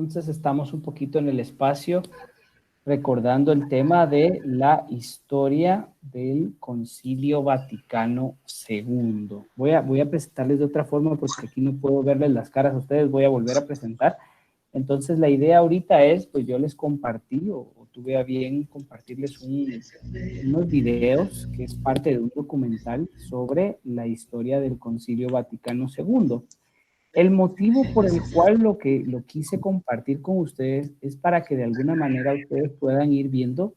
Entonces estamos un poquito en el espacio recordando el tema de la historia del Concilio Vaticano II. Voy a presentarles de otra forma porque aquí no puedo verles las caras a ustedes, voy a volver a presentar. Entonces la idea ahorita es, pues yo les compartí o tuve a bien compartirles unos videos que es parte de un documental sobre la historia del Concilio Vaticano II. El motivo por el cual lo quise compartir con ustedes es para que de alguna manera ustedes puedan ir viendo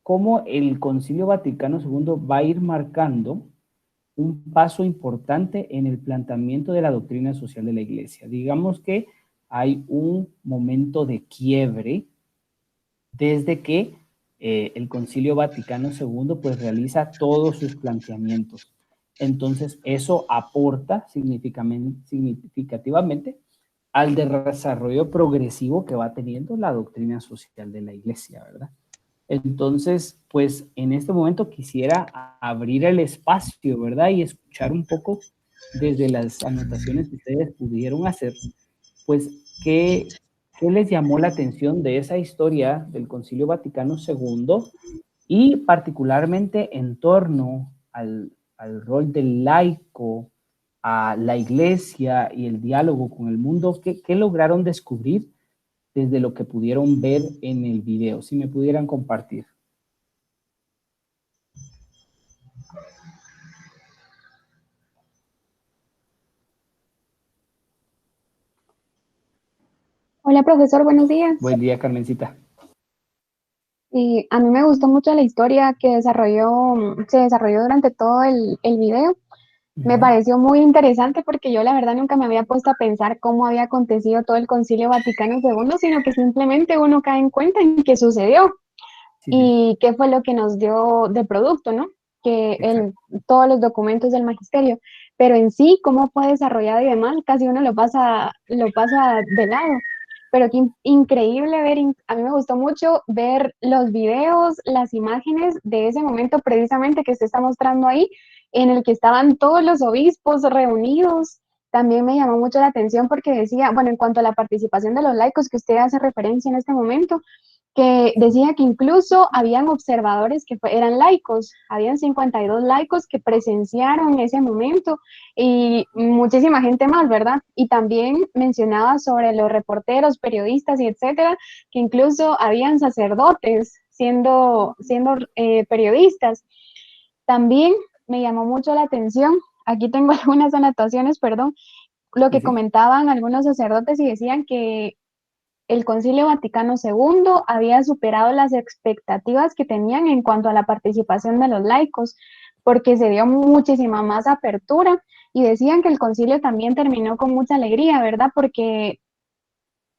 cómo el Concilio Vaticano II va a ir marcando un paso importante en el planteamiento de la doctrina social de la Iglesia. Digamos que hay un momento de quiebre desde que el Concilio Vaticano II pues realiza todos sus planteamientos. Entonces, eso aporta significativamente al desarrollo progresivo que va teniendo la doctrina social de la Iglesia, ¿verdad? Entonces, pues en este momento quisiera abrir el espacio, ¿verdad? Y escuchar un poco desde las anotaciones que ustedes pudieron hacer, pues, ¿qué les llamó la atención de esa historia del Concilio Vaticano II y particularmente en torno al rol del laico, a la Iglesia y el diálogo con el mundo? ¿Qué lograron descubrir desde lo que pudieron ver en el video? Si me pudieran compartir. Hola, profesor, buenos días. Buen día, Carmencita. A mí me gustó mucho la historia que se desarrolló durante todo el video. Me pareció muy interesante porque yo la verdad nunca me había puesto a pensar cómo había acontecido todo el Concilio Vaticano II, sino que simplemente uno cae en cuenta en qué sucedió Sí, sí. y qué fue lo que nos dio de producto, ¿no? Que Exacto. todos los documentos del magisterio, pero en sí, cómo fue desarrollado y demás, casi uno lo pasa de lado. Pero qué increíble ver, a mí me gustó mucho ver los videos, las imágenes de ese momento precisamente que se está mostrando ahí, en el que estaban todos los obispos reunidos. También me llamó mucho la atención porque decía, bueno, en cuanto a la participación de los laicos que usted hace referencia en este momento, que decía que incluso habían observadores que eran laicos, habían 52 laicos que presenciaron ese momento y muchísima gente más, ¿verdad? Y también mencionaba sobre los reporteros, periodistas y etcétera, que incluso habían sacerdotes siendo periodistas. También me llamó mucho la atención, aquí tengo algunas anotaciones, perdón, lo Sí, que sí. comentaban algunos sacerdotes y decían que el Concilio Vaticano II había superado las expectativas que tenían en cuanto a la participación de los laicos, porque se dio muchísima más apertura y decían que el concilio también terminó con mucha alegría, ¿verdad? Porque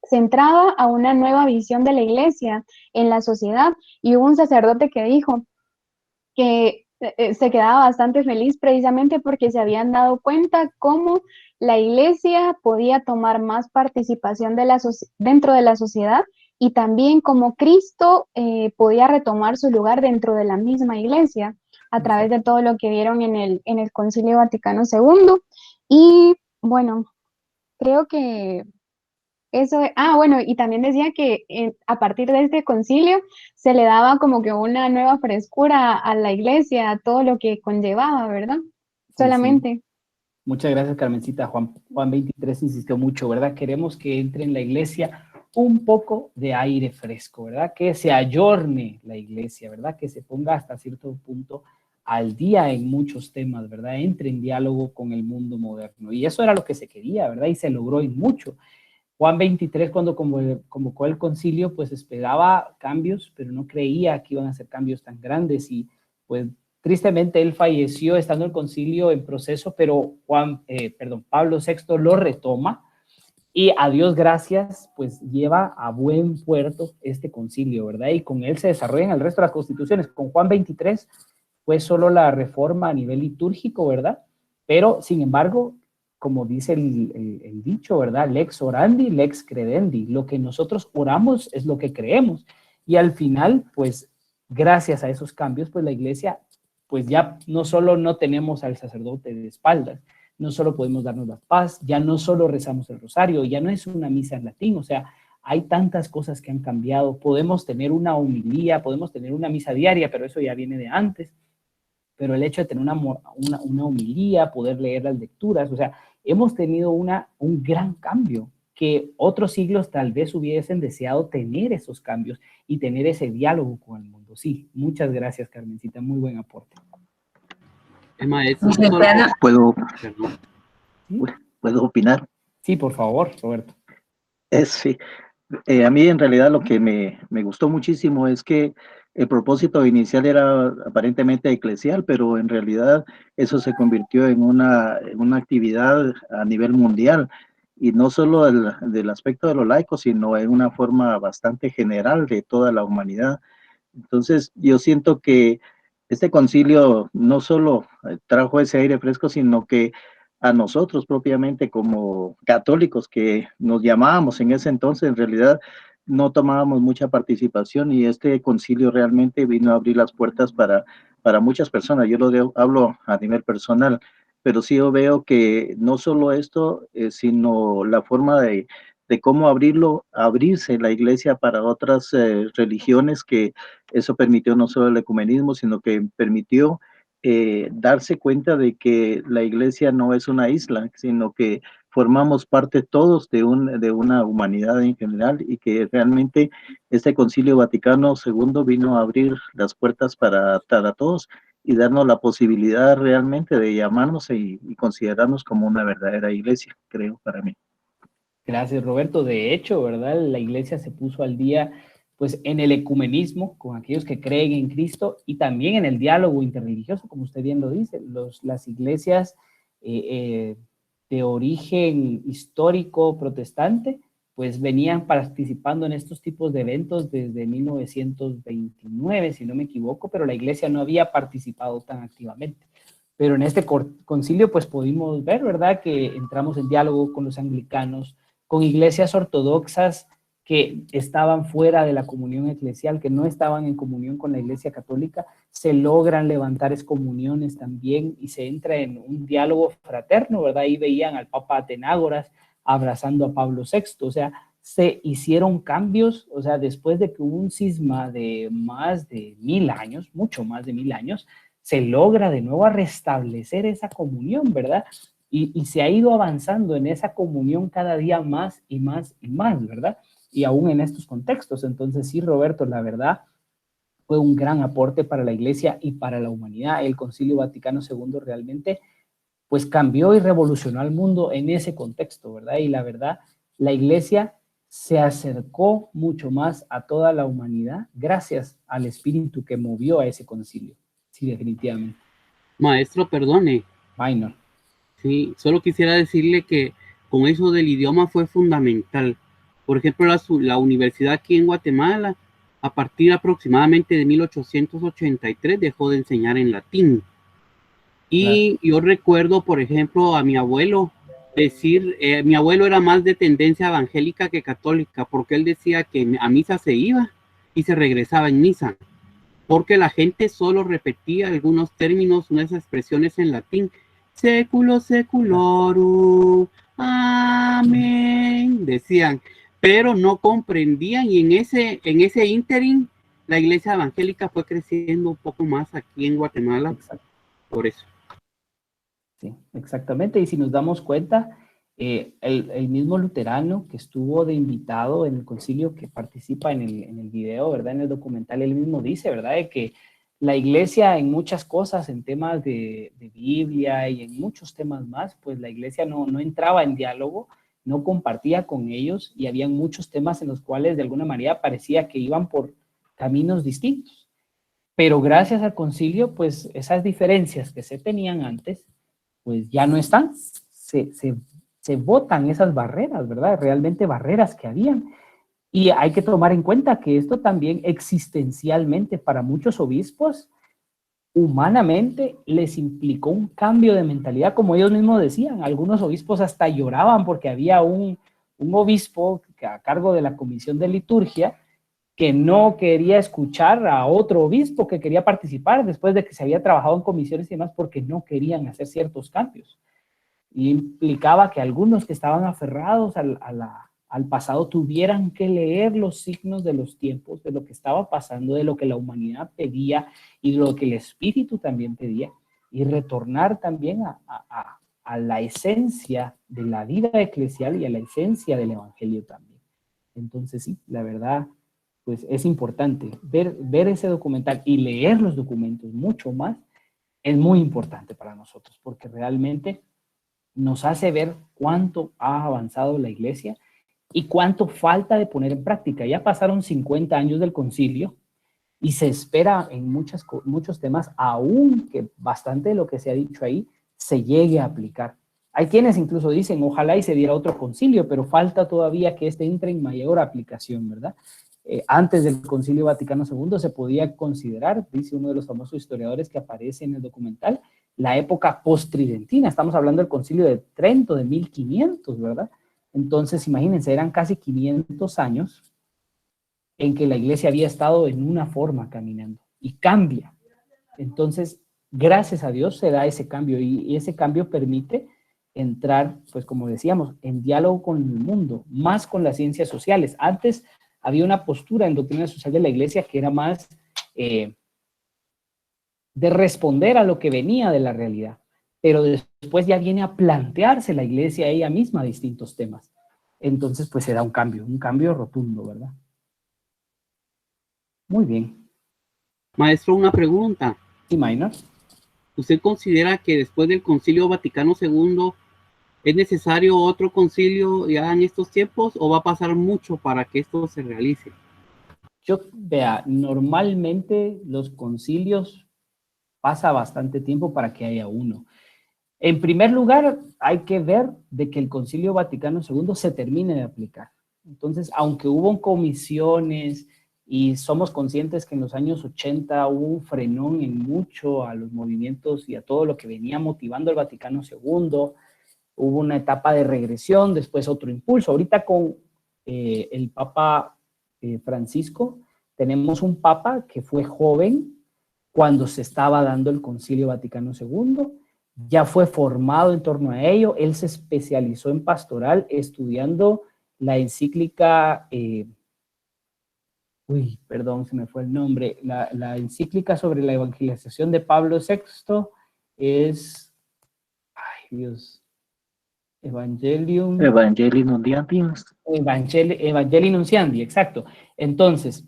se entraba a una nueva visión de la iglesia en la sociedad y hubo un sacerdote que dijo que se quedaba bastante feliz precisamente porque se habían dado cuenta cómo la iglesia podía tomar más participación dentro de la sociedad y también cómo Cristo podía retomar su lugar dentro de la misma iglesia a través de Exacto. todo lo que vieron en el Concilio Vaticano II. Y bueno, creo que bueno, y también decía que a partir de este concilio se le daba como que una nueva frescura a la iglesia, a todo lo que conllevaba, ¿verdad? Sí, sí. Solamente. Muchas gracias, Carmencita. Juan 23 insistió mucho, ¿verdad? Queremos que entre en la iglesia un poco de aire fresco, ¿verdad? Que se ayorne la iglesia, ¿verdad? Que se ponga hasta cierto punto al día en muchos temas, ¿verdad? Entre en diálogo con el mundo moderno. Y eso era lo que se quería, ¿verdad? Y se logró en mucho. Juan 23, cuando convocó el concilio, pues esperaba cambios, pero no creía que iban a ser cambios tan grandes y pues tristemente él falleció estando el concilio en proceso, pero Pablo VI lo retoma y a Dios gracias, pues lleva a buen puerto este concilio, ¿verdad? Y con él se desarrollan el resto de las constituciones. Con Juan 23 fue solo la reforma a nivel litúrgico, ¿verdad? Pero, sin embargo, como dice el dicho, ¿verdad? Lex orandi, lex credendi. Lo que nosotros oramos es lo que creemos. Y al final, pues, gracias a esos cambios, pues la iglesia, pues ya no solo no tenemos al sacerdote de espaldas, no solo podemos darnos la paz, ya no solo rezamos el rosario, ya no es una misa en latín, o sea, hay tantas cosas que han cambiado. Podemos tener una homilía, podemos tener una misa diaria, pero eso ya viene de antes. Pero el hecho de tener una homilía, poder leer las lecturas, o sea, hemos tenido un gran cambio que otros siglos tal vez hubiesen deseado tener esos cambios y tener ese diálogo con el mundo. Sí, muchas gracias, Carmencita, muy buen aporte. Maestro, ¿puedo ¿Sí? opinar? Sí, por favor, Roberto. Sí. A mí en realidad lo que me gustó muchísimo es que el propósito inicial era aparentemente eclesial, pero en realidad eso se convirtió en una actividad a nivel mundial, y no solo del aspecto de lo laico, sino en una forma bastante general de toda la humanidad. Entonces yo siento que este concilio no solo trajo ese aire fresco, sino que a nosotros propiamente como católicos que nos llamábamos en ese entonces, en realidad no tomábamos mucha participación, y este concilio realmente vino a abrir las puertas para muchas personas. Yo hablo a nivel personal, pero sí yo veo que no solo esto, sino la forma de cómo abrirse la iglesia para otras religiones, que eso permitió no solo el ecumenismo, sino que permitió darse cuenta de que la iglesia no es una isla, sino que formamos parte todos de una humanidad en general, y que realmente este Concilio Vaticano II vino a abrir las puertas para todos y darnos la posibilidad realmente de llamarnos y considerarnos como una verdadera iglesia, creo, para mí. Gracias, Roberto. De hecho, ¿verdad? La iglesia se puso al día, pues, en el ecumenismo con aquellos que creen en Cristo, y también en el diálogo interreligioso, como usted bien lo dice. Las iglesias de origen histórico protestante, pues venían participando en estos tipos de eventos desde 1929, si no me equivoco, pero la iglesia no había participado tan activamente. Pero en este concilio, pues pudimos ver, ¿verdad?, que entramos en diálogo con los anglicanos, con iglesias ortodoxas que estaban fuera de la comunión eclesial, que no estaban en comunión con la iglesia católica. Se logran levantar excomuniones también y se entra en un diálogo fraterno, ¿verdad? Ahí veían al Papa Atenágoras abrazando a Pablo VI, o sea, se hicieron cambios, o sea, después de que hubo un cisma de más de 1000 años, mucho más de 1000 años, se logra de nuevo a restablecer esa comunión, ¿verdad? Y se ha ido avanzando en esa comunión cada día más y más y más, ¿verdad? Y aún en estos contextos. Entonces, sí, Roberto, la verdad, fue un gran aporte para la iglesia y para la humanidad. El Concilio Vaticano II realmente, pues, cambió y revolucionó al mundo en ese contexto, ¿verdad? Y la verdad, la iglesia se acercó mucho más a toda la humanidad gracias al espíritu que movió a ese concilio. Sí, definitivamente. Maestro, perdone. Minor. Sí, solo quisiera decirle que con eso del idioma fue fundamental. Por ejemplo, la universidad aquí en Guatemala, a partir aproximadamente de 1883, dejó de enseñar en latín. Y yo recuerdo, por ejemplo, a mi abuelo decir, mi abuelo era más de tendencia evangélica que católica, porque él decía que a misa se iba y se regresaba en misa, porque la gente solo repetía algunos términos, unas expresiones en latín, século seculorum, amén, decían, pero no comprendían, y en ese ínterin la iglesia evangélica fue creciendo un poco más aquí en Guatemala. Exacto. Por eso. Sí, exactamente. Y si nos damos cuenta, el mismo luterano que estuvo de invitado en el concilio, que participa en el video, ¿verdad? En el documental, él mismo dice, ¿verdad?, de que la iglesia en muchas cosas, en temas de Biblia y en muchos temas más, pues la iglesia no entraba en diálogo, no compartía con ellos, y habían muchos temas en los cuales de alguna manera parecía que iban por caminos distintos. Pero gracias al concilio, pues esas diferencias que se tenían antes, pues ya no están, se botan esas barreras, ¿verdad? Realmente barreras que habían. Y hay que tomar en cuenta que esto también existencialmente para muchos obispos, humanamente, les implicó un cambio de mentalidad, como ellos mismos decían. Algunos obispos hasta lloraban porque había un obispo a cargo de la comisión de liturgia que no quería escuchar a otro obispo que quería participar después de que se había trabajado en comisiones y demás, porque no querían hacer ciertos cambios. Y implicaba que algunos que estaban aferrados al pasado tuvieran que leer los signos de los tiempos, de lo que estaba pasando, de lo que la humanidad pedía y de lo que el Espíritu también pedía, y retornar también a la esencia de la vida eclesial y a la esencia del Evangelio también. Entonces sí, la verdad, pues es importante ver ese documental y leer los documentos mucho más, es muy importante para nosotros, porque realmente nos hace ver cuánto ha avanzado la iglesia y cuánto falta de poner en práctica. Ya pasaron 50 años del concilio y se espera en muchos temas, aún que bastante de lo que se ha dicho ahí se llegue a aplicar. Hay quienes incluso dicen, ojalá y se diera otro concilio, pero falta todavía que este entre en mayor aplicación, ¿verdad? Antes del Concilio Vaticano II se podía considerar, dice uno de los famosos historiadores que aparece en el documental, la época post-tridentina. Estamos hablando del Concilio de Trento de 1500, ¿verdad? Entonces, imagínense, eran casi 500 años en que la iglesia había estado en una forma caminando y cambia. Entonces, gracias a Dios se da ese cambio y ese cambio permite entrar, pues como decíamos, en diálogo con el mundo, más con las ciencias sociales. Antes había una postura en doctrina social de la iglesia que era más de responder a lo que venía de la realidad, pero después ya viene a plantearse la iglesia ella misma distintos temas. Entonces, pues se da un cambio rotundo, ¿verdad? Muy bien. Maestro, una pregunta. ¿Sí, Minor? ¿Usted considera que después del Concilio Vaticano II es necesario otro concilio ya en estos tiempos o va a pasar mucho para que esto se realice? Vea, normalmente los concilios pasa bastante tiempo para que haya uno. En primer lugar, hay que ver de que el Concilio Vaticano II se termine de aplicar. Entonces, aunque hubo comisiones y somos conscientes que en los años 80 hubo un frenón en mucho a los movimientos y a todo lo que venía motivando el Vaticano II, hubo una etapa de regresión, después otro impulso. Ahorita con el Papa Francisco, tenemos un Papa que fue joven cuando se estaba dando el Concilio Vaticano II, ya fue formado en torno a ello, él se especializó en pastoral estudiando la encíclica, se me fue el nombre, la encíclica sobre la evangelización de Pablo VI es, Evangelium Nunciandi, exacto. Entonces,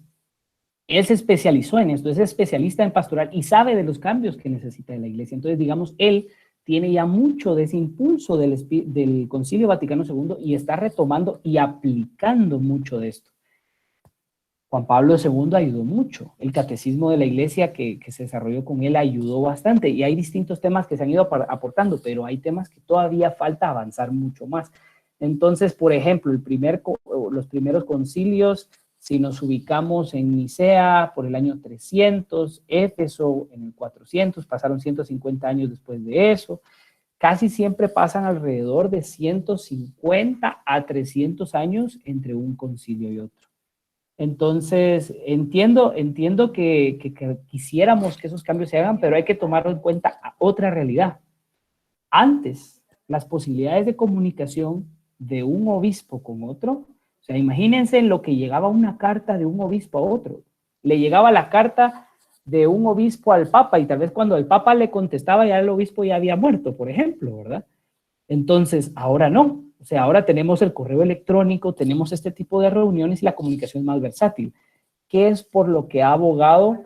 él se especializó en esto, es especialista en pastoral y sabe de los cambios que necesita la iglesia. Entonces, digamos, él tiene ya mucho de ese impulso del Concilio Vaticano II y está retomando y aplicando mucho de esto. Juan Pablo II ayudó mucho. El catecismo de la iglesia que se desarrolló con él ayudó bastante y hay distintos temas que se han ido aportando, pero hay temas que todavía falta avanzar mucho más. Entonces, por ejemplo, los primeros concilios, si nos ubicamos en Nicea por el año 300, Éfeso en el 400, pasaron 150 años después de eso, casi siempre pasan alrededor de 150 a 300 años entre un concilio y otro. Entonces, entiendo que quisiéramos que esos cambios se hagan, pero hay que tomar en cuenta otra realidad. Antes, las posibilidades de comunicación de un obispo con otro, o sea, imagínense lo que llegaba una carta de un obispo a otro. Le llegaba la carta de un obispo al papa y tal vez cuando el papa le contestaba ya el obispo ya había muerto, por ejemplo, ¿verdad? Entonces, ahora no. O sea, ahora tenemos el correo electrónico, tenemos este tipo de reuniones y la comunicación es más versátil, que es por lo que ha abogado.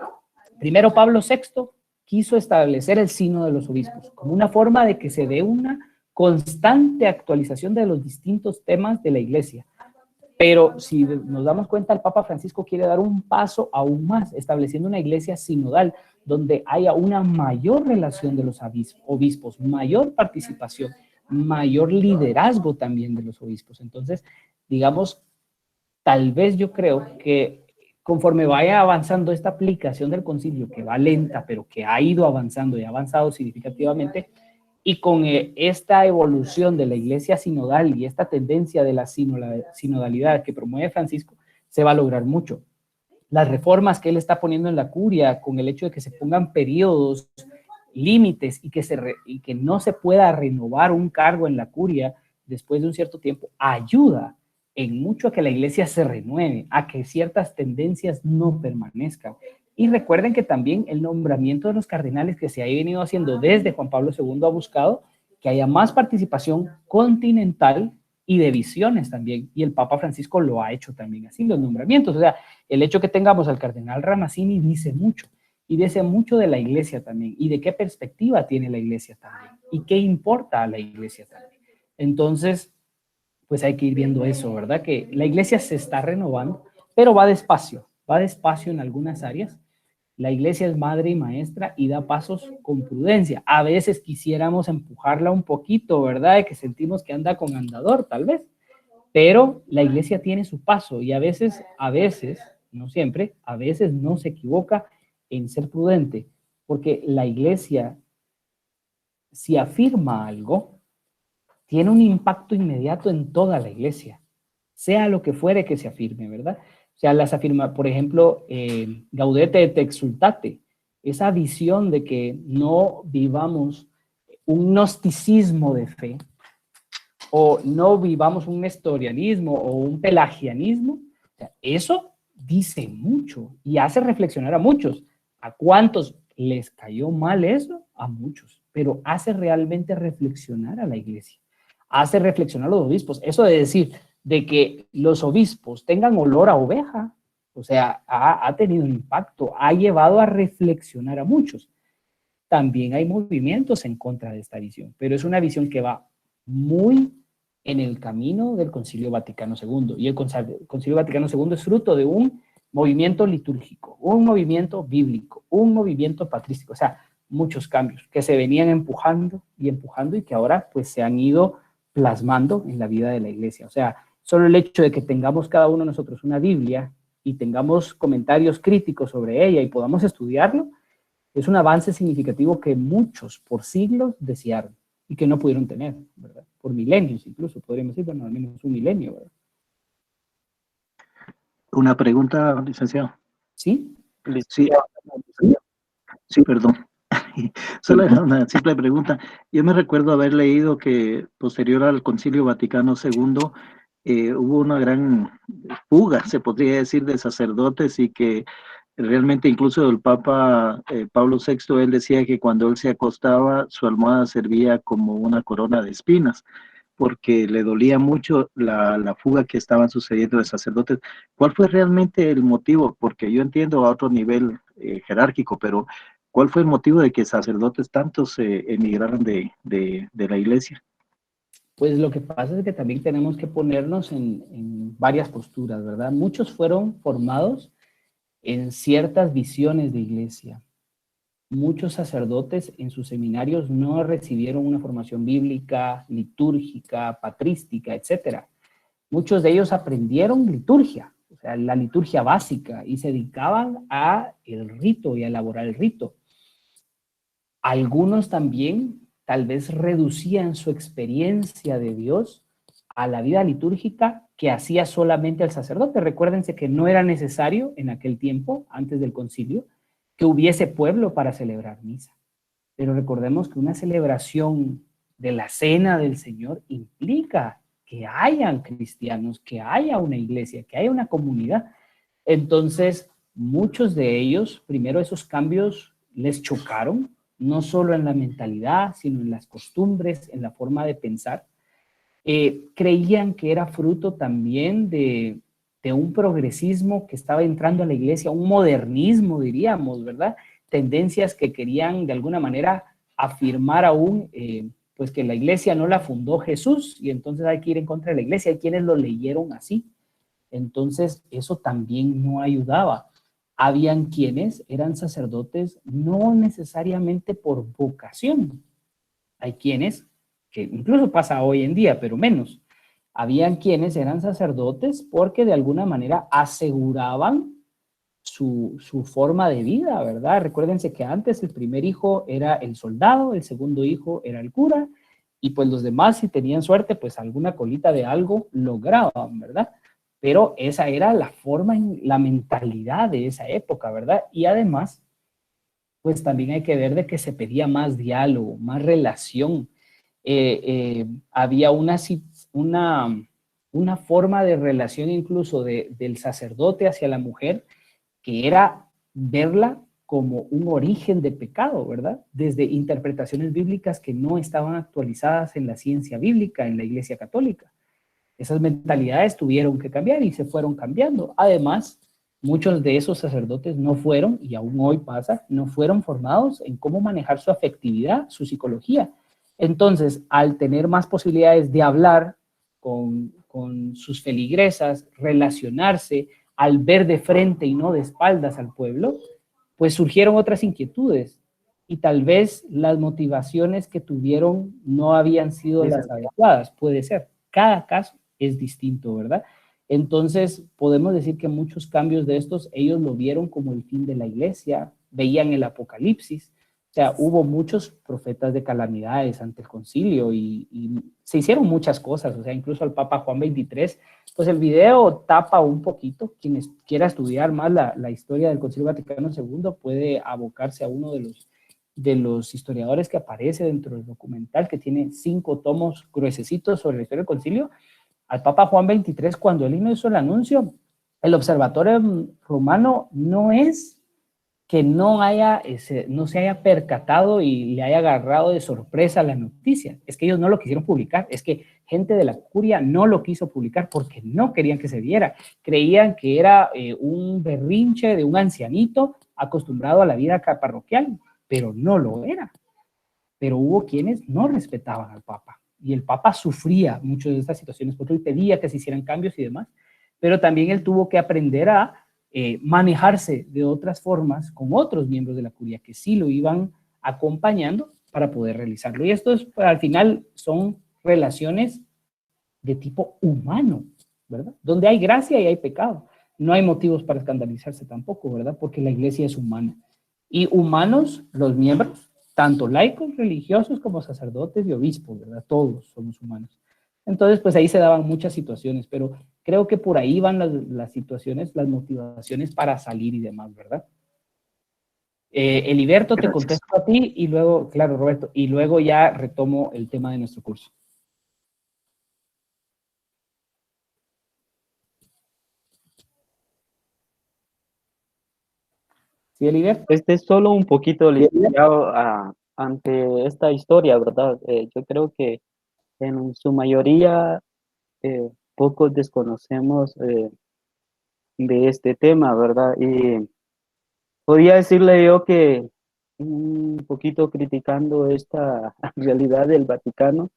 Primero, Pablo VI quiso establecer el Sínodo de los Obispos como una forma de que se dé una constante actualización de los distintos temas de la Iglesia. Pero si nos damos cuenta, el Papa Francisco quiere dar un paso aún más, estableciendo una iglesia sinodal, donde haya una mayor relación de los obispos, mayor participación, mayor liderazgo también de los obispos. Entonces, digamos, tal vez yo creo que conforme vaya avanzando esta aplicación del concilio, que va lenta, pero que ha ido avanzando y ha avanzado significativamente, y con esta evolución de la iglesia sinodal y esta tendencia de la sinodalidad que promueve Francisco, se va a lograr mucho. Las reformas que él está poniendo en la curia, con el hecho de que se pongan periodos límites y y que no se pueda renovar un cargo en la curia después de un cierto tiempo, ayuda en mucho a que la iglesia se renueve, a que ciertas tendencias no permanezcan. Y recuerden que también el nombramiento de los cardenales que se ha venido haciendo desde Juan Pablo II ha buscado que haya más participación continental y de visiones también. Y el Papa Francisco lo ha hecho también así, los nombramientos. O sea, el hecho que tengamos al cardenal Ramazzini dice mucho. Y dice mucho de la iglesia también. Y de qué perspectiva tiene la iglesia también. Y qué importa a la iglesia también. Entonces, pues hay que ir viendo eso, ¿verdad? Que la iglesia se está renovando, pero va despacio en algunas áreas. La iglesia es madre y maestra y da pasos con prudencia. A veces quisiéramos empujarla un poquito, ¿verdad? De que sentimos que anda con andador, tal vez. Pero la iglesia tiene su paso y a veces, no siempre, a veces no se equivoca en ser prudente, porque la iglesia, si afirma algo, tiene un impacto inmediato en toda la iglesia, sea lo que fuere que se afirme, ¿verdad? O sea, las afirma, por ejemplo, Gaudete et exsultate, esa visión de que no vivamos un gnosticismo de fe, o no vivamos un nestorianismo o un pelagianismo, o sea, eso dice mucho y hace reflexionar a muchos. ¿A cuántos les cayó mal eso? A muchos, pero hace realmente reflexionar a la iglesia, hace reflexionar a los obispos. Eso de decir de que los obispos tengan olor a oveja, o sea, ha tenido un impacto, ha llevado a reflexionar a muchos. También hay movimientos en contra de esta visión, pero es una visión que va muy en el camino del Concilio Vaticano II. Y el Concilio Vaticano II es fruto de un movimiento litúrgico, un movimiento bíblico, un movimiento patrístico, o sea, muchos cambios que se venían empujando y que ahora pues se han ido plasmando en la vida de la iglesia. O sea, solo el hecho de que tengamos cada uno de nosotros una Biblia y tengamos comentarios críticos sobre ella y podamos estudiarlo, es un avance significativo que muchos por siglos desearon y que no pudieron tener, ¿verdad? Por milenios incluso, podríamos decir, bueno, al menos un milenio, ¿verdad? Una pregunta, licenciado. ¿Sí? Sí, sí, perdón. Solo era una simple pregunta. Yo me recuerdo haber leído que posterior al Concilio Vaticano II hubo una gran fuga, se podría decir, de sacerdotes y que realmente incluso el Papa Pablo VI, él decía que cuando él se acostaba, su almohada servía como una corona de espinas, porque le dolía mucho la fuga que estaban sucediendo de sacerdotes. ¿Cuál fue realmente el motivo? Porque yo entiendo a otro nivel jerárquico, pero ¿cuál fue el motivo de que sacerdotes tantos emigraran de la iglesia? Pues lo que pasa es que también tenemos que ponernos en varias posturas, ¿verdad? Muchos fueron formados en ciertas visiones de iglesia. Muchos sacerdotes en sus seminarios no recibieron una formación bíblica, litúrgica, patrística, etc. Muchos de ellos aprendieron liturgia, o sea, la liturgia básica, y se dedicaban a el rito y a elaborar el rito. Algunos también tal vez reducían su experiencia de Dios a la vida litúrgica que hacía solamente el sacerdote. Recuérdense que no era necesario en aquel tiempo, antes del concilio, que hubiese pueblo para celebrar misa. Pero recordemos que una celebración de la cena del Señor implica que hayan cristianos, que haya una iglesia, que haya una comunidad. Entonces, muchos de ellos, primero esos cambios les chocaron, no solo en la mentalidad, sino en las costumbres, en la forma de pensar. Creían que era fruto también de un progresismo que estaba entrando a la iglesia, un modernismo, diríamos, ¿verdad? Tendencias que querían de alguna manera afirmar aún, pues que la iglesia no la fundó Jesús y entonces hay que ir en contra de la iglesia. Hay quienes lo leyeron así. Entonces, eso también no ayudaba. Habían quienes eran sacerdotes no necesariamente por vocación. Hay quienes, que incluso pasa hoy en día, pero menos, habían quienes eran sacerdotes porque de alguna manera aseguraban su forma de vida, ¿verdad? Recuérdense que antes el primer hijo era el soldado, el segundo hijo era el cura, y pues los demás, si tenían suerte, pues alguna colita de algo lograban, ¿verdad? Pero esa era la forma, la mentalidad de esa época, ¿verdad? Y además, pues también hay que ver de que se pedía más diálogo, más relación. Había una forma de relación incluso del sacerdote hacia la mujer, que era verla como un origen de pecado, ¿verdad? Desde interpretaciones bíblicas que no estaban actualizadas en la ciencia bíblica, en la Iglesia Católica. Esas mentalidades tuvieron que cambiar y se fueron cambiando. Además, muchos de esos sacerdotes no fueron, y aún hoy pasa, no fueron formados en cómo manejar su afectividad, su psicología. Entonces, al tener más posibilidades de hablar con sus feligresas, relacionarse, al ver de frente y no de espaldas al pueblo, pues surgieron otras inquietudes y tal vez las motivaciones que tuvieron no habían sido las adecuadas, puede ser. Cada caso es distinto, ¿verdad? Entonces, podemos decir que muchos cambios de estos, ellos lo vieron como el fin de la iglesia, veían el apocalipsis. O sea, hubo muchos profetas de calamidades ante el concilio y se hicieron muchas cosas. O sea, incluso al Papa Juan XXIII, pues el video tapa un poquito. Quien quiera estudiar más la historia del Concilio Vaticano II puede abocarse a uno de los historiadores que aparece dentro del documental, que tiene 5 tomos gruesecitos sobre la historia del concilio. Al Papa Juan XXIII, cuando él hizo el anuncio, el observatorio romano no es que no se haya percatado y le haya agarrado de sorpresa la noticia. Es que ellos no lo quisieron publicar, es que gente de la curia no lo quiso publicar porque no querían que se viera. Creían que era un berrinche de un ancianito acostumbrado a la vida parroquial, pero no lo era. Pero hubo quienes no respetaban al Papa y el Papa sufría mucho de estas situaciones porque él pedía que se hicieran cambios y demás, pero también él tuvo que aprender a manejarse de otras formas con otros miembros de la curia que sí lo iban acompañando para poder realizarlo. Y esto al final son relaciones de tipo humano, ¿verdad? Donde hay gracia y hay pecado. No hay motivos para escandalizarse tampoco, ¿verdad? Porque la iglesia es humana. Y humanos, los miembros, tanto laicos, religiosos como sacerdotes y obispos, ¿verdad? Todos somos humanos. Entonces, pues ahí se daban muchas situaciones, pero creo que por ahí van las situaciones, las motivaciones para salir y demás, ¿verdad? Eliberto, te contesto a ti y luego, claro, Roberto, y luego ya retomo el tema de nuestro curso. ¿Sí, Eliberto? Este es solo un poquito licenciado ante esta historia, ¿verdad? Yo creo que en su mayoría pocos desconocemos de este tema, ¿verdad? Y podría decirle yo que un poquito criticando esta realidad del Vaticano,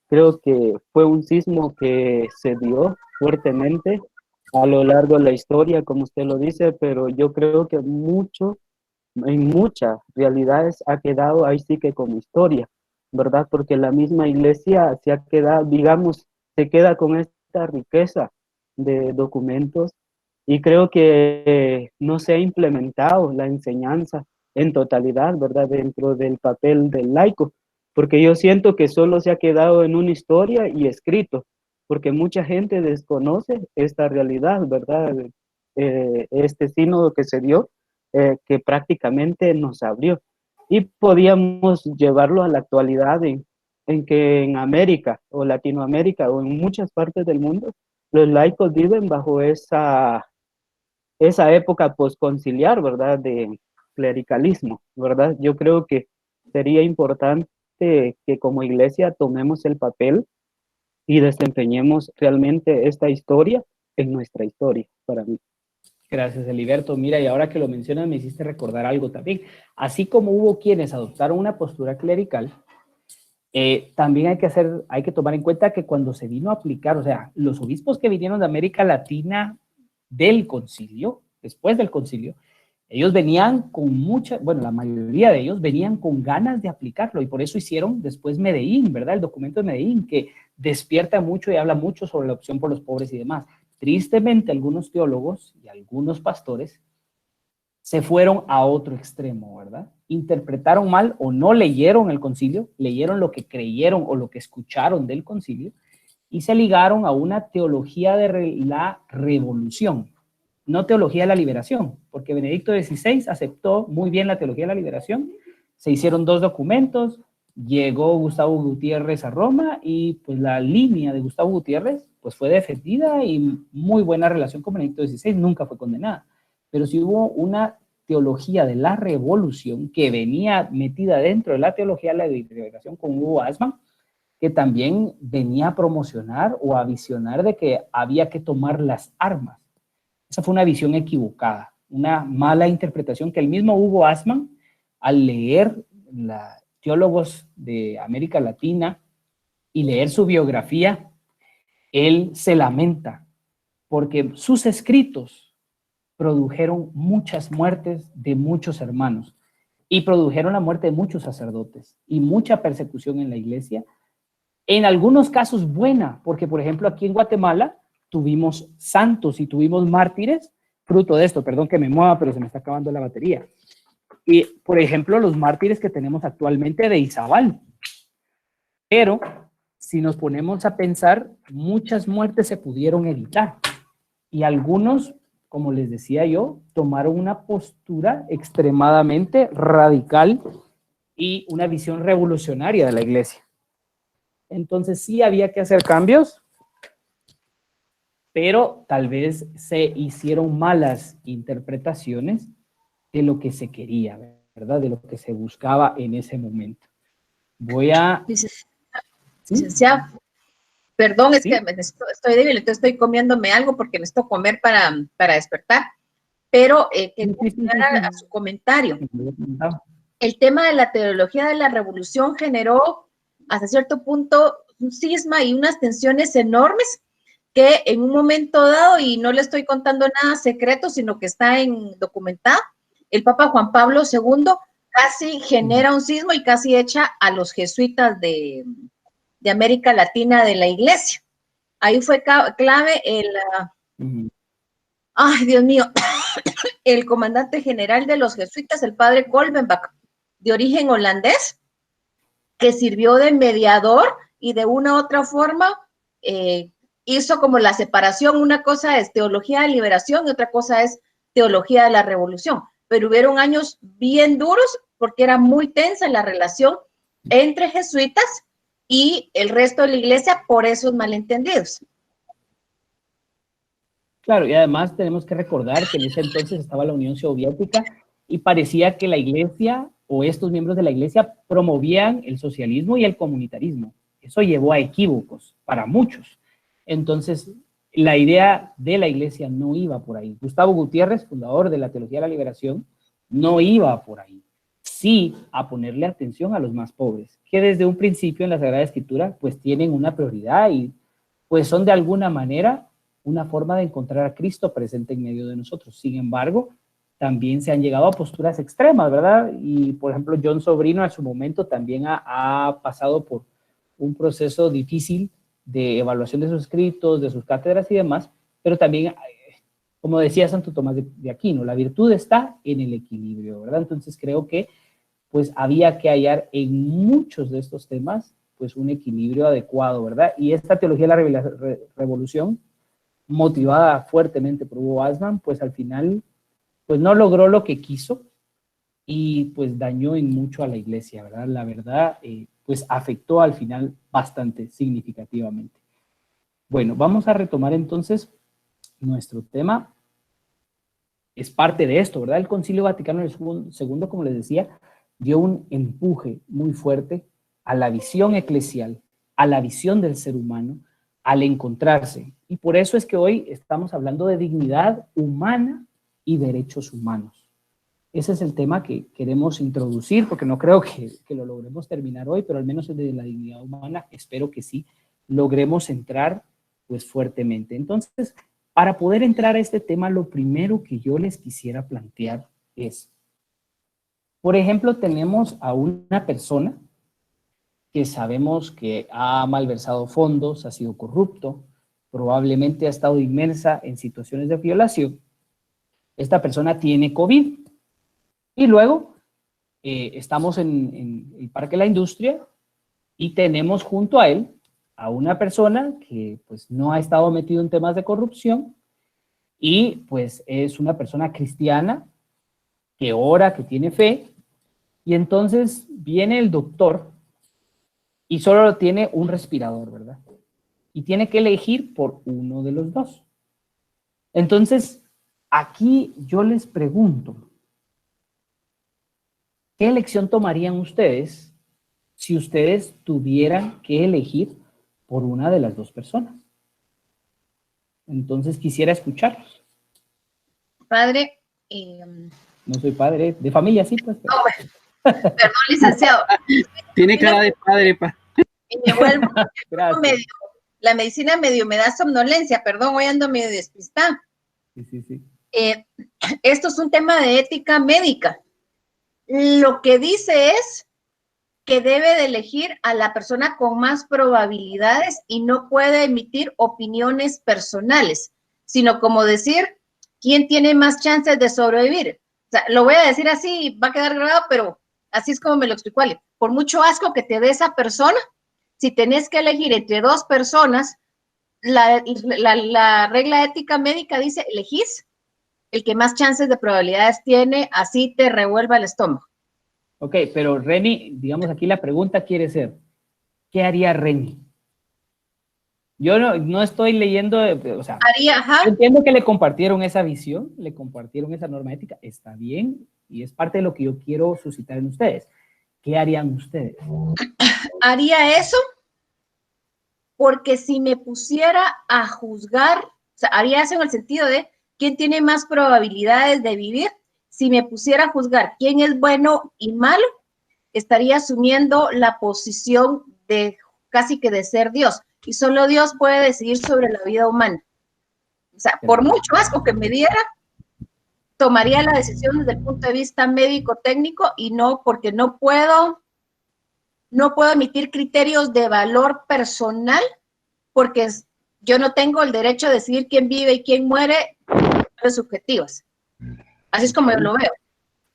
creo que fue un sismo que se dio fuertemente a lo largo de la historia, como usted lo dice, pero yo creo que en muchas realidades ha quedado ahí sí que como historia, ¿verdad? Porque la misma iglesia se ha quedado, digamos, se queda con esta riqueza de documentos y creo que no se ha implementado la enseñanza en totalidad, ¿verdad? Dentro del papel del laico, porque yo siento que solo se ha quedado en una historia y escrito, porque mucha gente desconoce esta realidad, ¿verdad? Este sínodo que se dio, que prácticamente nos abrió. Y podíamos llevarlo a la actualidad en que en América o Latinoamérica o en muchas partes del mundo, los laicos viven bajo esa época posconciliar, ¿verdad? De clericalismo, ¿verdad? Yo creo que sería importante que como iglesia tomemos el papel y desempeñemos realmente esta historia en nuestra historia, para mí. Gracias, Eliberto. Mira, y ahora que lo mencionas, me hiciste recordar algo también. Así como hubo quienes adoptaron una postura clerical, también hay que tomar en cuenta que cuando se vino a aplicar, o sea, los obispos que vinieron de América Latina del concilio, después del concilio, ellos venían con la mayoría de ellos venían con ganas de aplicarlo y por eso hicieron después Medellín, ¿verdad? El documento de Medellín que despierta mucho y habla mucho sobre la opción por los pobres y demás. Tristemente, algunos teólogos y algunos pastores se fueron a otro extremo, ¿verdad? Interpretaron mal o no leyeron el concilio, leyeron lo que creyeron o lo que escucharon del concilio y se ligaron a una teología de la revolución. no teología de la liberación, porque Benedicto XVI aceptó muy bien la teología de la liberación, se hicieron 2 documentos, llegó Gustavo Gutiérrez a Roma y pues la línea de Gustavo Gutiérrez pues fue defendida y muy buena relación con Benedicto XVI, nunca fue condenada. Pero sí hubo una teología de la revolución que venía metida dentro de la teología de la liberación con Hugo Asman, que también venía a promocionar o a visionar de que había que tomar las armas. Esa fue una visión equivocada, una mala interpretación que el mismo Hugo Asman, al leer teólogos de América Latina y leer su biografía, él se lamenta porque sus escritos produjeron muchas muertes de muchos hermanos y produjeron la muerte de muchos sacerdotes y mucha persecución en la iglesia. En algunos casos buena, porque por ejemplo aquí en Guatemala tuvimos santos y tuvimos mártires, fruto de esto, perdón que me mueva, pero se me está acabando la batería. Y por ejemplo los mártires que tenemos actualmente de Izabal. Pero si nos ponemos a pensar, muchas muertes se pudieron evitar. Y algunos, como les decía yo, tomaron una postura extremadamente radical y una visión revolucionaria de la iglesia. Entonces sí había que hacer cambios, pero tal vez se hicieron malas interpretaciones de lo que se quería, ¿verdad? De lo que se buscaba en ese momento. Voy a... Licenciado, perdón, es ¿Sí? que estoy débil, entonces estoy comiéndome algo porque necesito comer para despertar, pero que a su comentario. El tema de la teología de la revolución generó hasta cierto punto un cisma y unas tensiones enormes que en un momento dado, y no le estoy contando nada secreto, sino que está documentado, el Papa Juan Pablo II casi genera un sismo y casi echa a los jesuitas de América Latina de la iglesia. Ahí fue clave ay, Dios mío, el comandante general de los jesuitas, el padre Kolbenbach, de origen holandés, que sirvió de mediador y de una u otra forma hizo como la separación. Una cosa es teología de liberación y otra cosa es teología de la revolución. Pero hubieron años bien duros porque era muy tensa la relación entre jesuitas y el resto de la iglesia por esos malentendidos. Claro, y además tenemos que recordar que en ese entonces estaba la Unión Soviética y parecía que la iglesia o estos miembros de la iglesia promovían el socialismo y el comunitarismo. Eso llevó a equívocos para muchos. Entonces, la idea de la iglesia no iba por ahí. Gustavo Gutiérrez, fundador de la Teología de la Liberación, no iba por ahí. Sí a ponerle atención a los más pobres, que desde un principio en la Sagrada Escritura pues tienen una prioridad y pues son de alguna manera una forma de encontrar a Cristo presente en medio de nosotros. Sin embargo, también se han llegado a posturas extremas, ¿verdad? Y, por ejemplo, John Sobrino en su momento también ha pasado por un proceso difícil de evaluación de sus escritos, de sus cátedras y demás, pero también, como decía Santo Tomás de Aquino, la virtud está en el equilibrio, ¿verdad? Entonces creo que pues había que hallar en muchos de estos temas pues un equilibrio adecuado, ¿verdad? Y esta teología de la revolución, motivada fuertemente por Hugo Asman, pues al final pues no logró lo que quiso y pues dañó en mucho a la iglesia, ¿verdad? La verdad, pues afectó al final bastante significativamente. Bueno, vamos a retomar entonces nuestro tema. Es parte de esto, ¿verdad? El Concilio Vaticano II, como les decía, dio un empuje muy fuerte a la visión eclesial, a la visión del ser humano, al encontrarse. Y por eso es que hoy estamos hablando de dignidad humana y derechos humanos. Ese es el tema que queremos introducir, porque no creo que lo logremos terminar hoy, pero al menos desde la dignidad humana espero que sí logremos entrar pues fuertemente. Entonces, para poder entrar a este tema, lo primero que yo les quisiera plantear es, por ejemplo, tenemos a una persona que sabemos que ha malversado fondos, ha sido corrupto, probablemente ha estado inmersa en situaciones de violación. Esta persona tiene COVID y luego estamos en el Parque La Industria y tenemos junto a él a una persona que pues no ha estado metido en temas de corrupción y pues es una persona cristiana que ora, que tiene fe, y entonces viene el doctor y solo tiene un respirador, ¿verdad? Y tiene que elegir por uno de los dos. Entonces, aquí yo les pregunto, ¿qué elección tomarían ustedes si ustedes tuvieran que elegir por una de las dos personas? Entonces quisiera escucharlos. Padre. No soy padre, de familia sí, pues. Pero... Oh, bueno. Perdón, licenciado. Tiene cara de padre, Y me vuelvo medio, la medicina medio me da somnolencia, perdón, hoy ando medio despistada. Sí. Esto es un tema de ética médica. Lo que dice es que debe de elegir a la persona con más probabilidades y no puede emitir opiniones personales, sino como decir, ¿quién tiene más chances de sobrevivir? O sea, lo voy a decir así, va a quedar grabado, pero así es como me lo explicó alguien. Por mucho asco que te dé esa persona, si tenés que elegir entre dos personas, la regla ética médica dice, elegís el que más chances de probabilidades tiene, así te revuelva el estómago. Ok, pero Reni, digamos aquí la pregunta quiere ser, ¿qué haría Reni? Yo no estoy leyendo, o sea, yo entiendo que le compartieron esa visión, le compartieron esa norma ética, está bien, y es parte de lo que yo quiero suscitar en ustedes. ¿Qué harían ustedes? Haría eso porque si me pusiera a juzgar, o sea, haría eso en el sentido de quién tiene más probabilidades de vivir. Si me pusiera a juzgar quién es bueno y malo, estaría asumiendo la posición de casi que de ser Dios. Y solo Dios puede decidir sobre la vida humana. O sea, por mucho asco que me diera, tomaría la decisión desde el punto de vista médico-técnico y no porque no puedo emitir criterios de valor personal porque yo no tengo el derecho a decidir quién vive y quién muere de subjetivas. Así es como yo lo veo.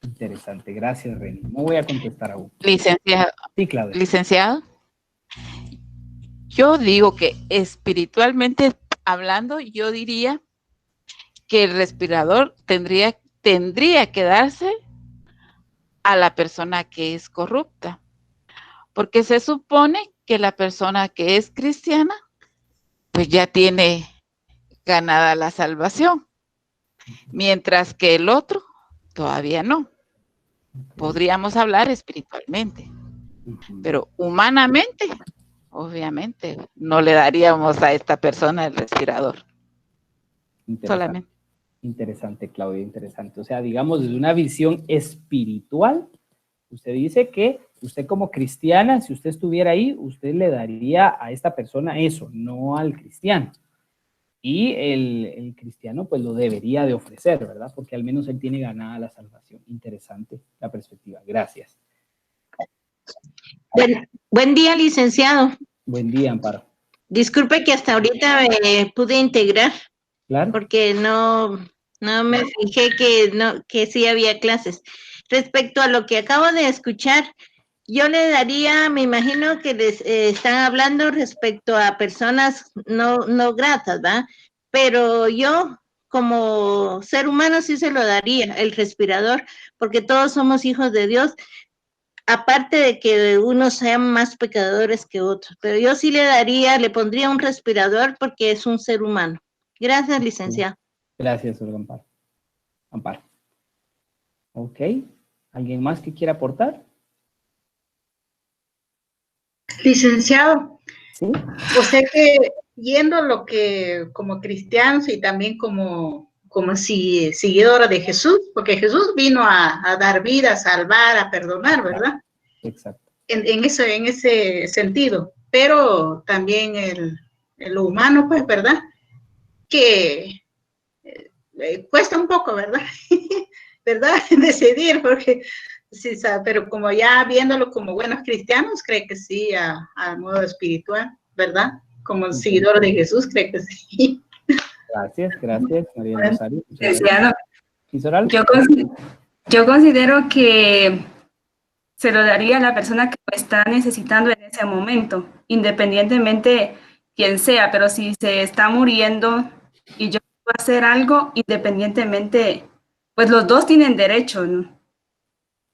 Interesante, gracias, Reni. No voy a contestar aún. Licenciado. Sí, Claudia. Licenciado. Yo digo que espiritualmente hablando, yo diría que el respirador tendría que darse a la persona que es corrupta, porque se supone que la persona que es cristiana, pues ya tiene ganada la salvación, mientras que el otro todavía no. Podríamos hablar espiritualmente, pero humanamente, obviamente, no le daríamos a esta persona el respirador. Solamente. Interesante, Claudia, interesante. O sea, digamos, desde una visión espiritual, usted dice que usted como cristiana, si usted estuviera ahí, usted le daría a esta persona eso, no al cristiano. Y el cristiano pues lo debería de ofrecer, ¿verdad? Porque al menos él tiene ganada la salvación. Interesante la perspectiva. Gracias. Buen día, licenciado. Buen día, Amparo. Disculpe que hasta ahorita me pude integrar. Claro. Porque no me fijé que sí había clases. Respecto a lo que acabo de escuchar, yo le daría, me imagino que les están hablando respecto a personas no gratas, ¿va? Pero yo, como ser humano, sí se lo daría, el respirador, porque todos somos hijos de Dios, aparte de que unos sean más pecadores que otros. Pero yo sí le pondría un respirador porque es un ser humano. Gracias, licenciado. Gracias, Olga Amparo. Amparo. Ok. ¿Alguien más que quiera aportar? Licenciado, ¿sí? O sea que yendo lo que como cristianos y también como si seguidora de Jesús, porque Jesús vino a dar vida, a salvar, a perdonar, ¿verdad? Exacto. En ese sentido, pero también lo humano, pues, ¿verdad? Que cuesta un poco, ¿verdad? ¿Verdad? Decidir, porque sí, pero como ya viéndolo como buenos cristianos, creo que sí, a modo espiritual, ¿verdad? Como seguidor de Jesús, creo que sí. Gracias, María Rosario. Yo considero que se lo daría a la persona que lo está necesitando en ese momento, independientemente quién sea, pero si se está muriendo y yo hacer algo independientemente, pues los dos tienen derecho, ¿no?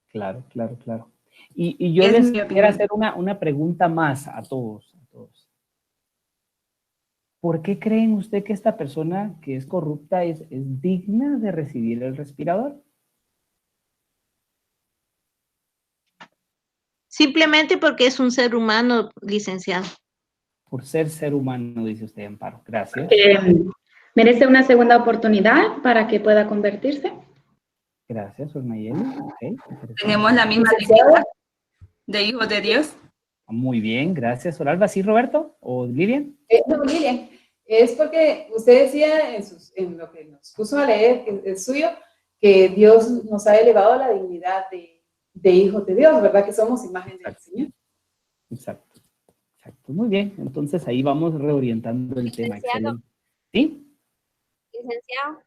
Claro, claro, claro. Y yo Es les mi quiero opinión. hacer una pregunta más a todos, a todos. ¿Por qué creen usted que esta persona que es corrupta es digna de recibir el respirador? Simplemente porque es un ser humano, licenciado. Por ser humano, dice usted, Amparo. Gracias. Merece una segunda oportunidad para que pueda convertirse. Gracias, Ormayeli. Okay, Tenemos la misma dignidad de hijos de Dios. muy bien, gracias, Soralba. ¿Sí, Roberto? ¿O Lilian? No, Lilian, es porque usted decía en lo que nos puso a leer, que es suyo, que Dios nos ha elevado a la dignidad de hijos de Dios, ¿verdad? Que somos imagen del Señor. Exacto, exacto. Muy bien, entonces ahí vamos reorientando el tema. Excelente. ¿Sí? Licenciado.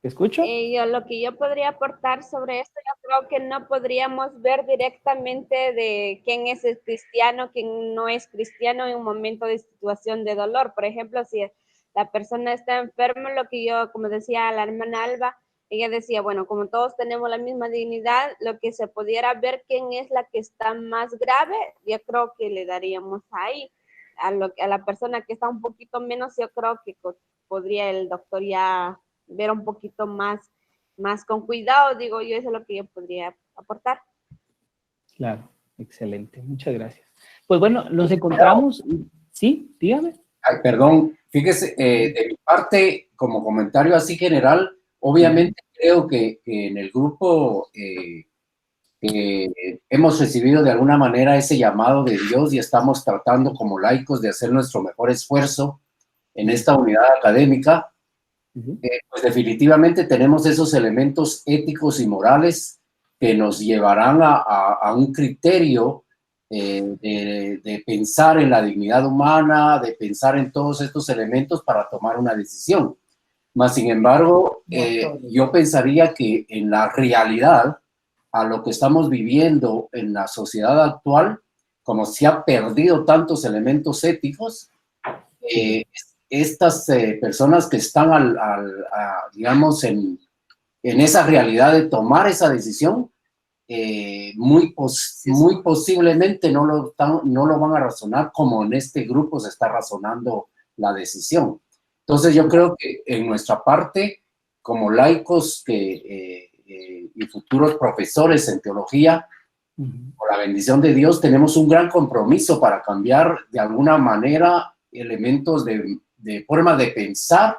¿Te escucho? Lo que yo podría aportar sobre esto, yo creo que no podríamos ver directamente de quién es el cristiano, quién no es cristiano en un momento de situación de dolor. Por ejemplo, si la persona está enferma, lo que yo, como decía la hermana Alba, ella decía, bueno, como todos tenemos la misma dignidad, lo que se pudiera ver quién es la que está más grave, yo creo que le daríamos ahí. A la persona que está un poquito menos, yo creo que podría el doctor ya ver un poquito más con cuidado, digo yo, eso es lo que yo podría aportar. Claro, excelente, muchas gracias. Pues bueno, nos encontramos, ¿sí? Dígame. Ay, perdón, fíjese, de mi parte, como comentario así general, obviamente creo que en el grupo hemos recibido de alguna manera ese llamado de Dios y estamos tratando como laicos de hacer nuestro mejor esfuerzo en esta unidad académica. Pues definitivamente tenemos esos elementos éticos y morales que nos llevarán a un criterio de pensar en la dignidad humana, de pensar en todos estos elementos para tomar una decisión. Mas, sin embargo, yo pensaría que en la realidad, a lo que estamos viviendo en la sociedad actual, como se ha perdido tantos elementos éticos, estas personas que están, digamos, en esa realidad de tomar esa decisión, muy posiblemente no lo van a razonar como en este grupo se está razonando la decisión. Entonces yo creo que en nuestra parte, como laicos y futuros profesores en teología, por la bendición de Dios, tenemos un gran compromiso para cambiar de alguna manera elementos de forma de pensar,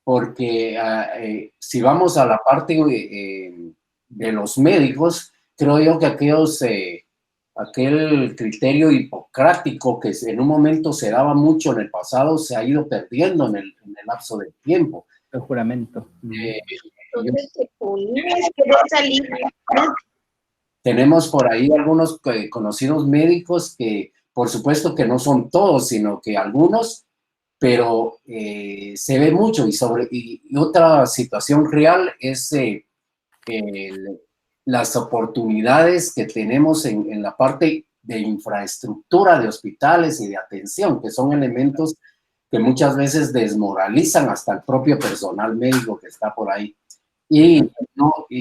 porque si vamos a la parte de los médicos, creo yo que aquel criterio hipocrático que en un momento se daba mucho en el pasado se ha ido perdiendo en el lapso del tiempo. El juramento. Tenemos por ahí algunos conocidos médicos que, por supuesto que no son todos, sino que algunos, pero se ve mucho. Y otra situación real es las oportunidades que tenemos en la parte de infraestructura de hospitales y de atención, que son elementos que muchas veces desmoralizan hasta el propio personal médico que está por ahí. Y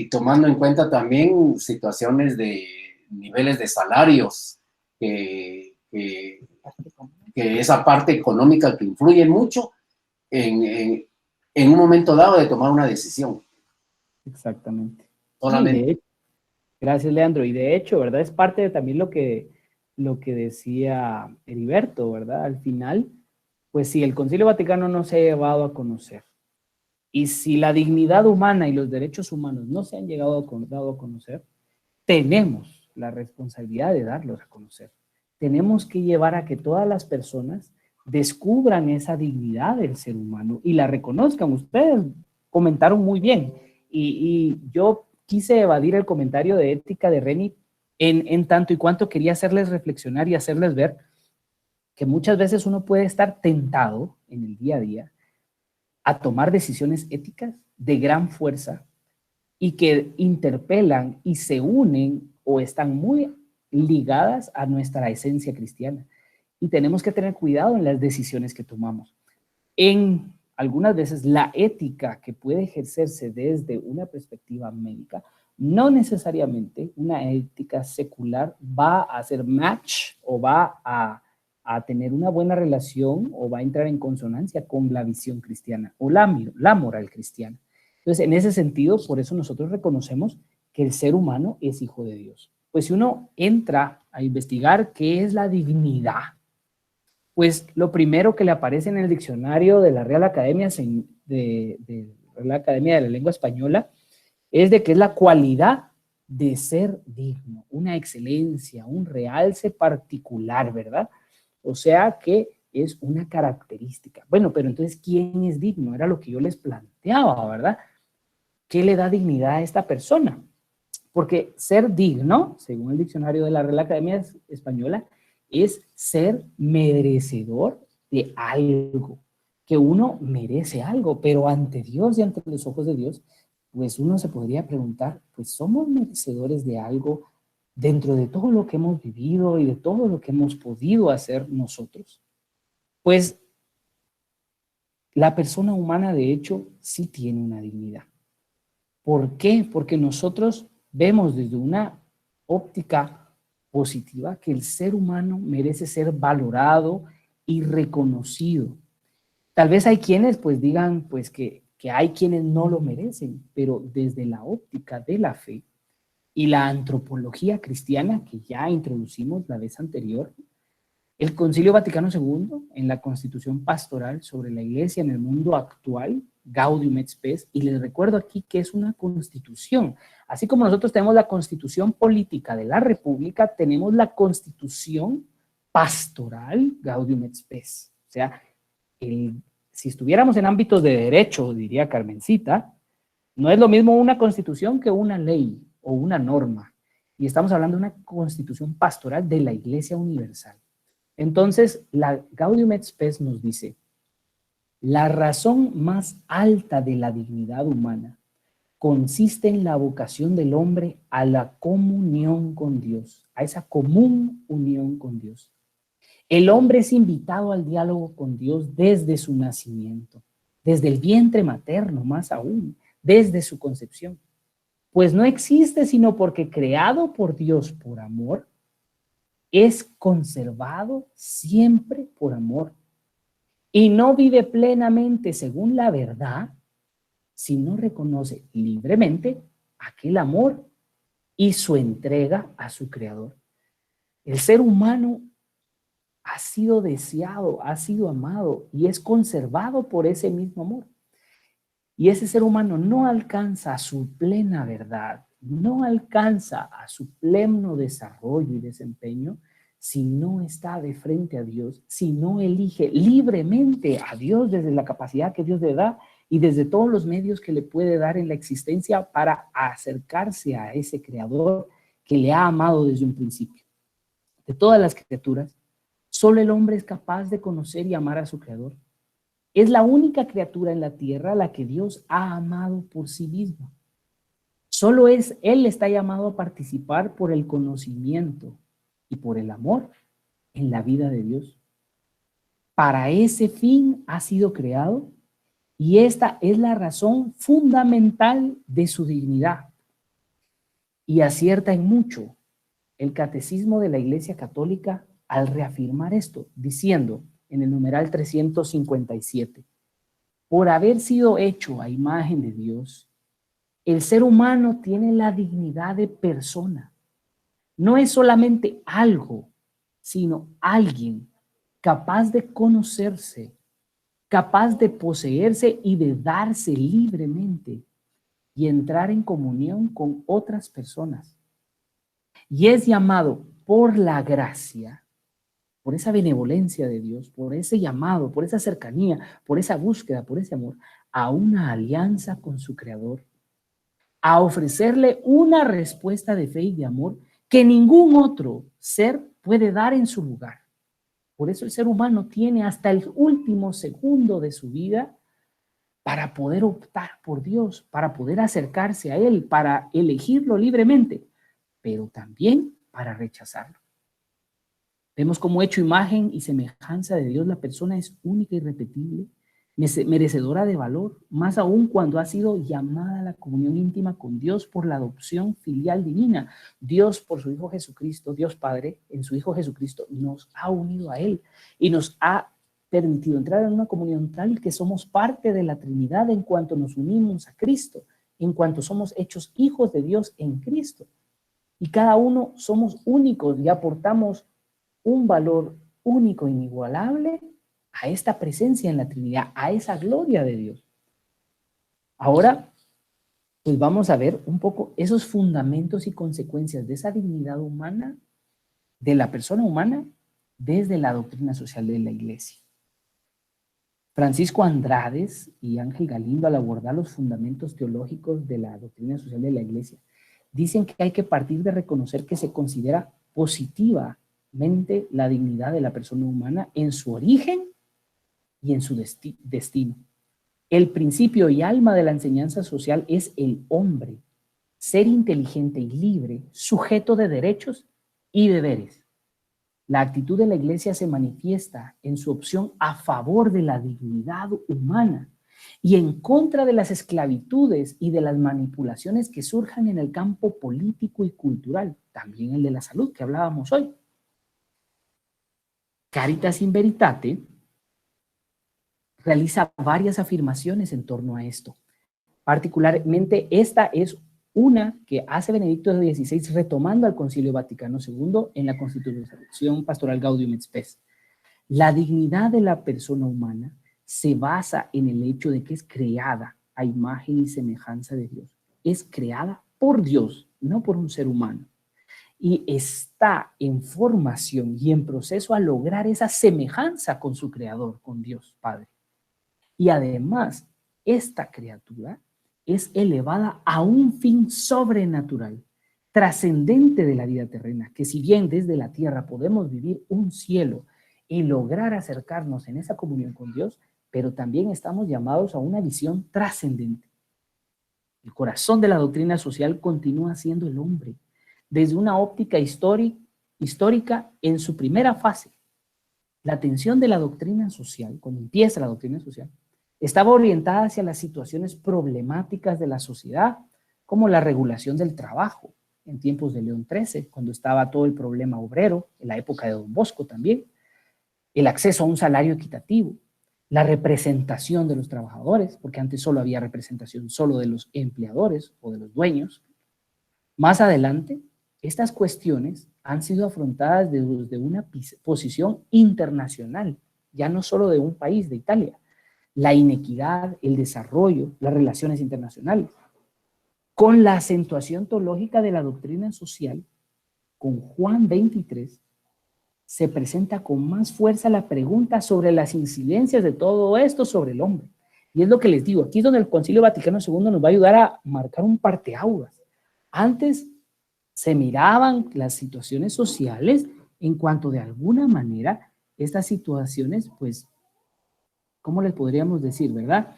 tomando en cuenta también situaciones de niveles de salarios, que esa parte económica que influye mucho en un momento dado de tomar una decisión. Exactamente. Solamente. Sí, gracias, Leandro. Y de hecho, ¿verdad? Es parte de también lo que decía Heriberto, ¿verdad? Al final, pues si el Concilio Vaticano no se ha llevado a conocer, y si la dignidad humana y los derechos humanos no se han dado a conocer, tenemos la responsabilidad de darlos a conocer. Tenemos que llevar a que todas las personas descubran esa dignidad del ser humano y la reconozcan. Ustedes comentaron muy bien. Y yo quise evadir el comentario de ética de Reni en tanto y cuanto quería hacerles reflexionar y hacerles ver que muchas veces uno puede estar tentado en el día a día a tomar decisiones éticas de gran fuerza y que interpelan y se unen o están muy ligadas a nuestra esencia cristiana. Y tenemos que tener cuidado en las decisiones que tomamos. En algunas veces la ética que puede ejercerse desde una perspectiva médica, no necesariamente una ética secular va a hacer match o va a tener una buena relación o va a entrar en consonancia con la visión cristiana o la moral cristiana. Entonces, en ese sentido, por eso nosotros reconocemos que el ser humano es hijo de Dios. Pues si uno entra a investigar qué es la dignidad, pues lo primero que le aparece en el diccionario de la Real Academia de la Academia de la Lengua Española es de que es la cualidad de ser digno, una excelencia, un realce particular, ¿verdad? O sea que es una característica. Bueno, pero entonces, ¿quién es digno? Era lo que yo les planteaba, ¿verdad? ¿Qué le da dignidad a esta persona? Porque ser digno, según el diccionario de la Real Academia Española, es ser merecedor de algo, que uno merece algo, pero ante Dios y ante los ojos de Dios, pues uno se podría preguntar, pues ¿somos merecedores de algo dentro de todo lo que hemos vivido y de todo lo que hemos podido hacer nosotros? Pues la persona humana, de hecho, sí tiene una dignidad. ¿Por qué? Porque nosotros vemos desde una óptica positiva que el ser humano merece ser valorado y reconocido. Tal vez hay quienes pues digan pues que hay quienes no lo merecen, pero desde la óptica de la fe y la antropología cristiana que ya introducimos la vez anterior, el Concilio Vaticano II, en la Constitución Pastoral sobre la Iglesia en el mundo actual, Gaudium et Spes, y les recuerdo aquí que es una constitución. Así como nosotros tenemos la Constitución Política de la República, tenemos la Constitución Pastoral, Gaudium et Spes. O sea, si estuviéramos en ámbitos de derecho, diría Carmencita, no es lo mismo una constitución que una ley o una norma. Y estamos hablando de una constitución pastoral de la Iglesia Universal. Entonces, la Gaudium et Spes nos dice, la razón más alta de la dignidad humana consiste en la vocación del hombre a la comunión con Dios, a esa común unión con Dios. El hombre es invitado al diálogo con Dios desde su nacimiento, desde el vientre materno más aún, desde su concepción. Pues no existe sino porque creado por Dios por amor, es conservado siempre por amor y no vive plenamente según la verdad si no reconoce libremente aquel amor y su entrega a su creador. El ser humano ha sido deseado, ha sido amado y es conservado por ese mismo amor. Y ese ser humano no alcanza a su plena verdad, no alcanza a su pleno desarrollo y desempeño si no está de frente a Dios, si no elige libremente a Dios desde la capacidad que Dios le da y desde todos los medios que le puede dar en la existencia para acercarse a ese creador que le ha amado desde un principio. De todas las criaturas, solo el hombre es capaz de conocer y amar a su creador. Es la única criatura en la tierra a la que Dios ha amado por sí mismo. Solo él está llamado a participar por el conocimiento y por el amor en la vida de Dios. Para ese fin ha sido creado y esta es la razón fundamental de su dignidad. Y acierta en mucho el Catecismo de la Iglesia Católica al reafirmar esto, diciendo en el numeral 357, por haber sido hecho a imagen de Dios, el ser humano tiene la dignidad de persona. No es solamente algo, sino alguien capaz de conocerse, capaz de poseerse y de darse libremente y entrar en comunión con otras personas. Y es llamado por la gracia, por esa benevolencia de Dios, por ese llamado, por esa cercanía, por esa búsqueda, por ese amor, a una alianza con su Creador, a ofrecerle una respuesta de fe y de amor que ningún otro ser puede dar en su lugar. Por eso el ser humano tiene hasta el último segundo de su vida para poder optar por Dios, para poder acercarse a Él, para elegirlo libremente, pero también para rechazarlo. Vemos como hecho imagen y semejanza de Dios, la persona es única y irrepetible, merecedora de valor, más aún cuando ha sido llamada a la comunión íntima con Dios por la adopción filial divina. Dios, por su Hijo Jesucristo, Dios Padre, en su Hijo Jesucristo, nos ha unido a Él y nos ha permitido entrar en una comunión tal que somos parte de la Trinidad en cuanto nos unimos a Cristo, en cuanto somos hechos hijos de Dios en Cristo. Y cada uno somos únicos y aportamos un valor único, inigualable, a esta presencia en la Trinidad, a esa gloria de Dios. Ahora, pues vamos a ver un poco esos fundamentos y consecuencias de esa dignidad humana, de la persona humana, desde la doctrina social de la Iglesia. Francisco Andrades y Ángel Galindo, al abordar los fundamentos teológicos de la doctrina social de la Iglesia, dicen que hay que partir de reconocer que se considera positivamente la dignidad de la persona humana en su origen y en su destino. El principio y alma de la enseñanza social es el hombre, ser inteligente y libre, sujeto de derechos y deberes. La actitud de la Iglesia se manifiesta en su opción a favor de la dignidad humana y en contra de las esclavitudes y de las manipulaciones que surjan en el campo político y cultural, también el de la salud que hablábamos hoy. Caritas in Veritate realiza varias afirmaciones en torno a esto. Particularmente esta es una que hace Benedicto XVI retomando al Concilio Vaticano II en la Constitución Pastoral Gaudium et Spes. La dignidad de la persona humana se basa en el hecho de que es creada a imagen y semejanza de Dios. Es creada por Dios, no por un ser humano. Y está en formación y en proceso a lograr esa semejanza con su Creador, con Dios Padre. Y además, esta criatura es elevada a un fin sobrenatural, trascendente de la vida terrena, que si bien desde la tierra podemos vivir un cielo y lograr acercarnos en esa comunión con Dios, pero también estamos llamados a una visión trascendente. El corazón de la doctrina social continúa siendo el hombre, desde una óptica histórica en su primera fase. La atención de la doctrina social, cuando empieza la doctrina social, estaba orientada hacia las situaciones problemáticas de la sociedad, como la regulación del trabajo, en tiempos de León XIII, cuando estaba todo el problema obrero, en la época de Don Bosco también, el acceso a un salario equitativo, la representación de los trabajadores, porque antes solo había representación solo de los empleadores o de los dueños. Más adelante, estas cuestiones han sido afrontadas desde una posición internacional, ya no solo de un país, de Italia. La inequidad, el desarrollo, las relaciones internacionales. Con la acentuación teológica de la doctrina social, con Juan 23, se presenta con más fuerza la pregunta sobre las incidencias de todo esto sobre el hombre. Y es lo que les digo, aquí es donde el Concilio Vaticano II nos va a ayudar a marcar un parteaguas. Antes se miraban las situaciones sociales en cuanto de alguna manera estas situaciones, pues, ¿cómo les podríamos decir, verdad?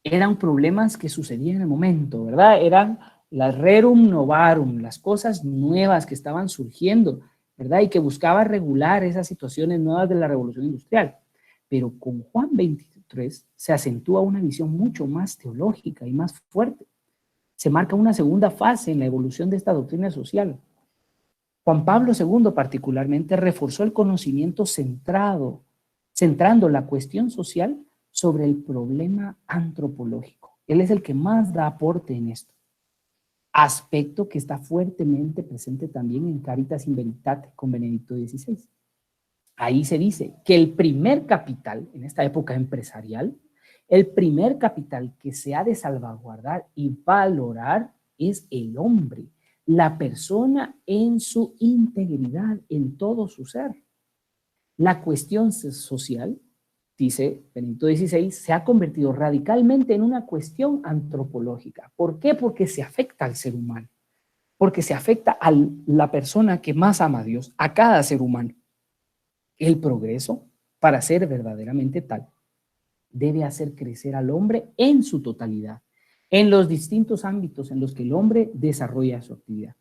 Eran problemas que sucedían en el momento, ¿verdad? Eran las rerum novarum, las cosas nuevas que estaban surgiendo, ¿verdad? Y que buscaba regular esas situaciones nuevas de la revolución industrial. Pero con Juan 23 se acentúa una visión mucho más teológica y más fuerte. Se marca una segunda fase en la evolución de esta doctrina social. Juan Pablo II particularmente reforzó el conocimiento centrando la cuestión social sobre el problema antropológico. Él es el que más da aporte en esto. Aspecto que está fuertemente presente también en Caritas in Veritate con Benedicto XVI. Ahí se dice que el primer capital, en esta época empresarial, el primer capital que se ha de salvaguardar y valorar es el hombre, la persona en su integridad, en todo su ser. La cuestión social, dice Benedicto XVI, se ha convertido radicalmente en una cuestión antropológica. ¿Por qué? Porque se afecta al ser humano, porque se afecta a la persona que más ama a Dios, a cada ser humano. El progreso, para ser verdaderamente tal, debe hacer crecer al hombre en su totalidad, en los distintos ámbitos en los que el hombre desarrolla su actividad.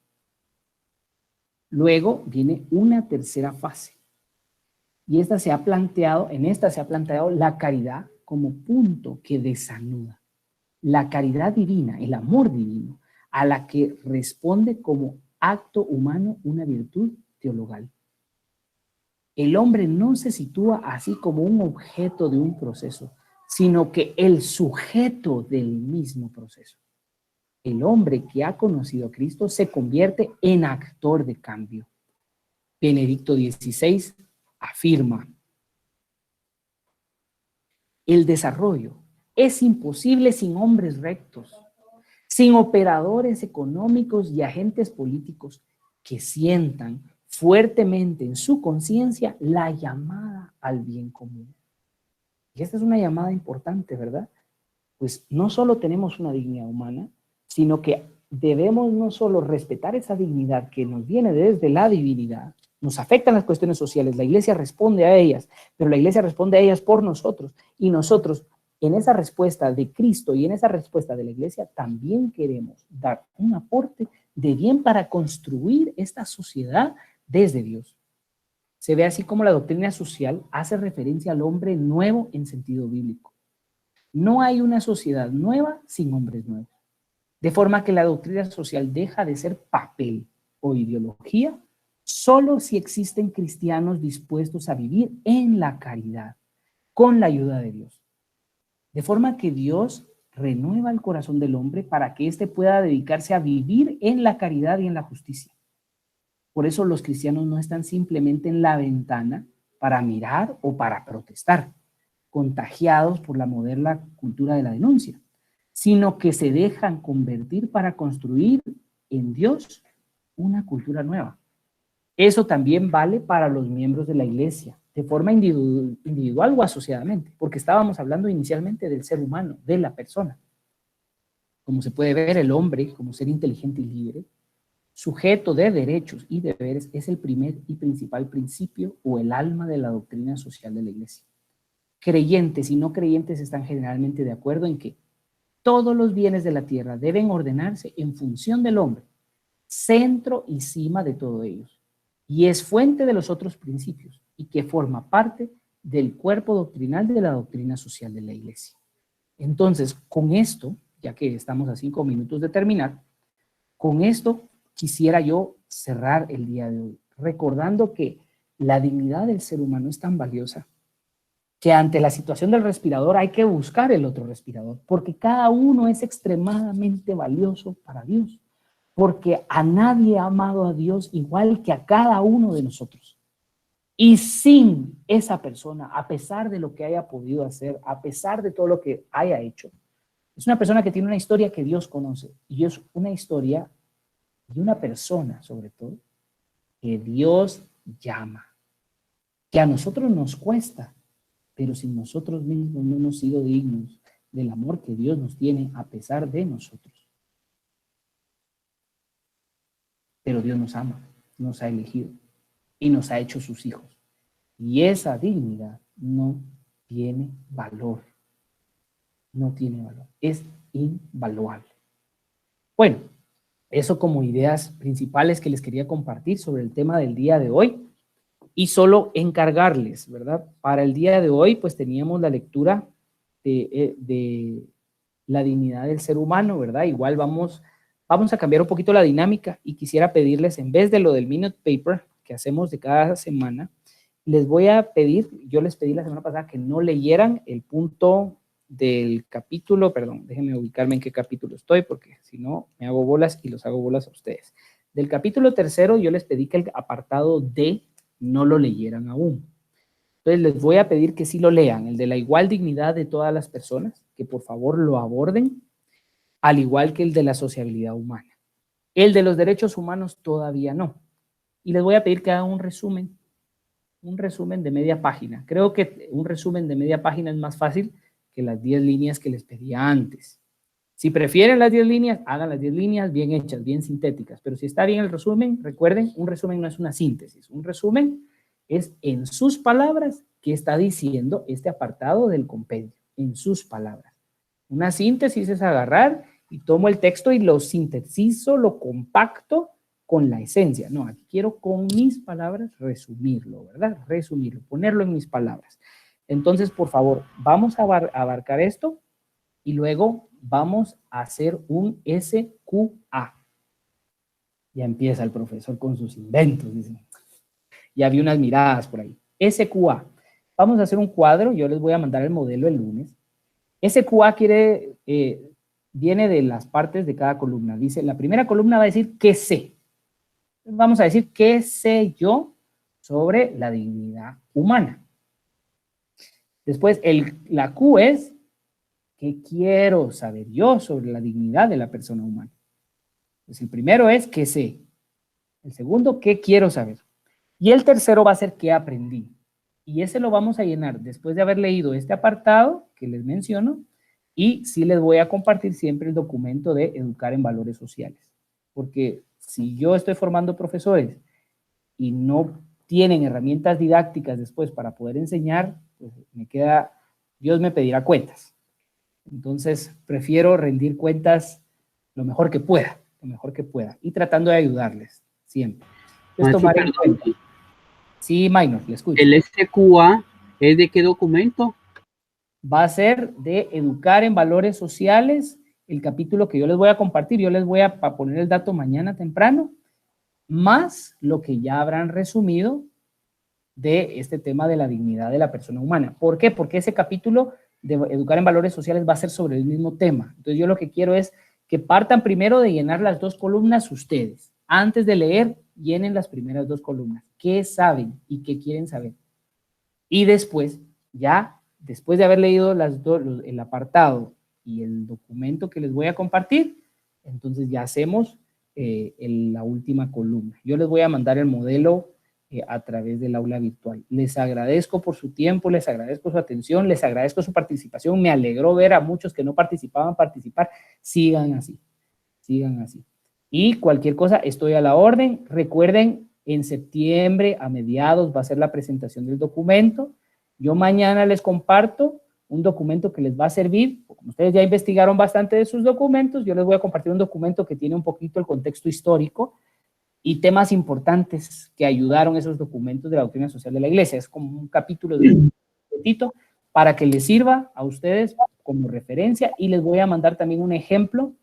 Luego viene una tercera fase, Y en esta se ha planteado la caridad como punto que desanuda. La caridad divina, el amor divino, a la que responde como acto humano una virtud teologal. El hombre no se sitúa así como un objeto de un proceso, sino que el sujeto del mismo proceso. El hombre que ha conocido a Cristo se convierte en actor de cambio. Benedicto XVI afirma: el desarrollo es imposible sin hombres rectos, sin operadores económicos y agentes políticos que sientan fuertemente en su conciencia la llamada al bien común. Y esta es una llamada importante, ¿verdad? Pues no solo tenemos una dignidad humana, sino que debemos no solo respetar esa dignidad que nos viene desde la divinidad, nos afectan las cuestiones sociales, la iglesia responde a ellas, pero la iglesia responde a ellas por nosotros, y nosotros en esa respuesta de Cristo y en esa respuesta de la iglesia también queremos dar un aporte de bien para construir esta sociedad desde Dios. Se ve así como la doctrina social hace referencia al hombre nuevo en sentido bíblico. No hay una sociedad nueva sin hombres nuevos. De forma que la doctrina social deja de ser papel o ideología solo si existen cristianos dispuestos a vivir en la caridad, con la ayuda de Dios. De forma que Dios renueva el corazón del hombre para que éste pueda dedicarse a vivir en la caridad y en la justicia. Por eso los cristianos no están simplemente en la ventana para mirar o para protestar, contagiados por la moderna cultura de la denuncia, sino que se dejan convertir para construir en Dios una cultura nueva. Eso también vale para los miembros de la iglesia, de forma individual o asociadamente, porque estábamos hablando inicialmente del ser humano, de la persona. Como se puede ver, el hombre, como ser inteligente y libre, sujeto de derechos y deberes, es el primer y principal principio o el alma de la doctrina social de la iglesia. Creyentes y no creyentes están generalmente de acuerdo en que todos los bienes de la tierra deben ordenarse en función del hombre, centro y cima de todos ellos, y es fuente de los otros principios, y que forma parte del cuerpo doctrinal de la doctrina social de la iglesia. Entonces, con esto, ya que estamos a 5 minutos de terminar, con esto quisiera yo cerrar el día de hoy, recordando que la dignidad del ser humano es tan valiosa que ante la situación del respirador hay que buscar el otro respirador, porque cada uno es extremadamente valioso para Dios, porque a nadie ha amado a Dios igual que a cada uno de nosotros. Y sin esa persona, a pesar de lo que haya podido hacer, a pesar de todo lo que haya hecho, es una persona que tiene una historia que Dios conoce, y es una historia de una persona, sobre todo, que Dios llama, que a nosotros nos cuesta, pero sin nosotros mismos no hemos sido dignos del amor que Dios nos tiene a pesar de nosotros. Pero Dios nos ama, nos ha elegido y nos ha hecho sus hijos. Y esa dignidad no tiene valor. No tiene valor. Es invaluable. Bueno, eso como ideas principales que les quería compartir sobre el tema del día de hoy. Y solo encargarles, ¿verdad? Para el día de hoy, pues teníamos la lectura de la dignidad del ser humano, ¿verdad? Igual vamos a cambiar un poquito la dinámica y quisiera pedirles, en vez de lo del minute paper que hacemos de cada semana, les voy a pedir, yo les pedí la semana pasada que no leyeran el punto del capítulo, perdón, déjenme ubicarme en qué capítulo estoy, porque si no me hago bolas y los hago bolas a ustedes. Del capítulo 3 yo les pedí que el apartado D no lo leyeran aún. Entonces les voy a pedir que sí lo lean, el de la igual dignidad de todas las personas, que por favor lo aborden, al igual que el de la sociabilidad humana. El de los derechos humanos todavía no. Y les voy a pedir que hagan un resumen de media página. Creo que un resumen de media página es más fácil que las 10 líneas que les pedía antes. Si prefieren las 10 líneas, hagan las 10 líneas bien hechas, bien sintéticas. Pero si está bien el resumen, recuerden, un resumen no es una síntesis. Un resumen es en sus palabras qué está diciendo este apartado del compendio. En sus palabras. Una síntesis es agarrar y tomo el texto y lo sintetizo, lo compacto con la esencia. No, aquí quiero con mis palabras resumirlo, ¿verdad? Resumirlo, ponerlo en mis palabras. Entonces, por favor, vamos a abarcar esto y luego vamos a hacer un SQA. Ya empieza el profesor con sus inventos, dicen. Ya vi unas miradas por ahí. SQA. Vamos a hacer un cuadro, yo les voy a mandar el modelo el lunes. SQA viene de las partes de cada columna. Dice, la primera columna va a decir ¿qué sé? Vamos a decir ¿qué sé yo sobre la dignidad humana? Después, la Q es ¿qué quiero saber yo sobre la dignidad de la persona humana? Pues el primero es ¿qué sé? El segundo, ¿qué quiero saber? Y el tercero va a ser ¿qué aprendí? Y ese lo vamos a llenar después de haber leído este apartado que les menciono, y sí les voy a compartir siempre el documento de Educar en Valores Sociales. Porque si yo estoy formando profesores y no tienen herramientas didácticas después para poder enseñar, pues Dios me pedirá cuentas. Entonces, prefiero rendir cuentas lo mejor que pueda, y tratando de ayudarles siempre. Entonces, tomar en cuenta. Sí, Minor, le escucho. ¿El SQA es de qué documento? Va a ser de Educar en Valores Sociales, el capítulo que yo les voy a compartir. Yo les voy a poner el dato mañana temprano, más lo que ya habrán resumido de este tema de la dignidad de la persona humana. ¿Por qué? Porque ese capítulo de Educar en Valores Sociales va a ser sobre el mismo tema. Entonces yo lo que quiero es que partan primero de llenar las dos columnas ustedes. Antes de leer, llenen las primeras dos columnas. ¿Qué saben y qué quieren saber? Y después, ya después de haber leído el apartado y el documento que les voy a compartir, entonces ya hacemos la última columna. Yo les voy a mandar el modelo a través del aula virtual. Les agradezco por su tiempo, les agradezco su atención, les agradezco su participación. Me alegró ver a muchos que no participaban participar. Sigan así, sigan así. Y cualquier cosa, estoy a la orden. Recuerden, en septiembre, a mediados, va a ser la presentación del documento. Yo mañana les comparto un documento que les va a servir. Como ustedes ya investigaron bastante de sus documentos, yo les voy a compartir un documento que tiene un poquito el contexto histórico y temas importantes que ayudaron esos documentos de la doctrina social de la Iglesia. Es como un capítulo de un poquitito para que les sirva a ustedes como referencia, y les voy a mandar también un ejemplo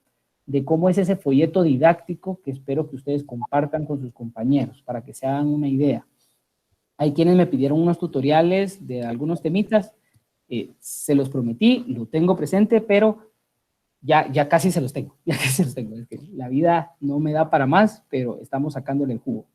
de cómo es ese folleto didáctico que espero que ustedes compartan con sus compañeros para que se hagan una idea. Hay quienes me pidieron unos tutoriales de algunos temitas, se los prometí, lo tengo presente, pero ya casi se los tengo, Es que la vida no me da para más, pero estamos sacándole el jugo.